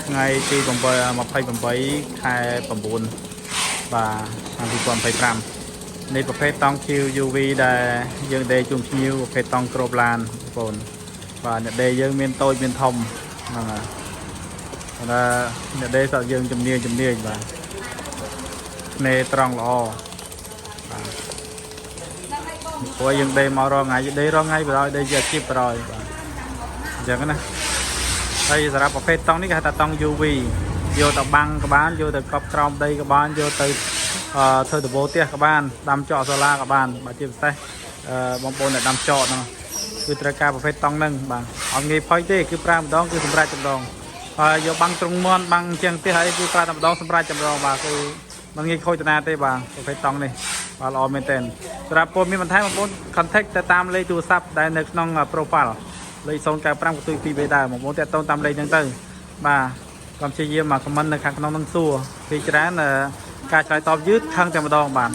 ngày thì còn bơi mà phải còn bấy khai còn buồn và làm thì còn phải làmในประเภทต้องคิว UV ដែលយើងដេជុំភ្ញៀវប្រភេទតង់ក្របឡានបងបាទអ្នកដេយើងមានតូចមានធំហ្នឹងហើយតែអ្នកដេសក់យើងជំនាញបាទនេះត្រង់ល្អបាទព្រោះយើងដេមករងថ្ងៃដេរងថ្ងៃបរយដេជាជីបបរយបាទអញ្ចឹងណាហើយសម្រាប់ប្រភេទតង់នេះគេហៅថាតង់ UV យកទៅបាំងក៏បានយកទៅកប់ក្រោមដីក៏បានយកទៅធ្វើដំបូលផ្ទះក៏បានដាំចកសូឡាក៏បានបើជាពិសេសបងប្អូនដែលដាំចកហ្នឹងគឺត្រូវការប្រភេទតង់ហ្នឹងបាទអត់ងាយផុយទេគឺប្រើម្ដងគឺសម្រាប់ចម្ដងហើយយកបាំងត្រង់មន់បាំងជាងផ្ទះហើយគឺប្រើតែម្ដងសម្រាប់ចម្ដងបាទគឺមិនងាយខូចតាណាទេបាទប្រភេទតង់នេះបាទល្អមែនទែនសម្រាប់ពលមានបន្ថែមបងប្អូន contact ទៅតាមលេខទូរស័ព្ទដែលនៅក្នុង profile លេខ095 222ដែរបងប្អូនតាក់ទងតាមលេខហ្នឹងទៅបាទខ្ញុំព្យាយាមមក comment នៅខាងក្នុងនឹងសួរពីច្រើនការឆ្លើយតបយឺតខឹងតែម្ដងបាទ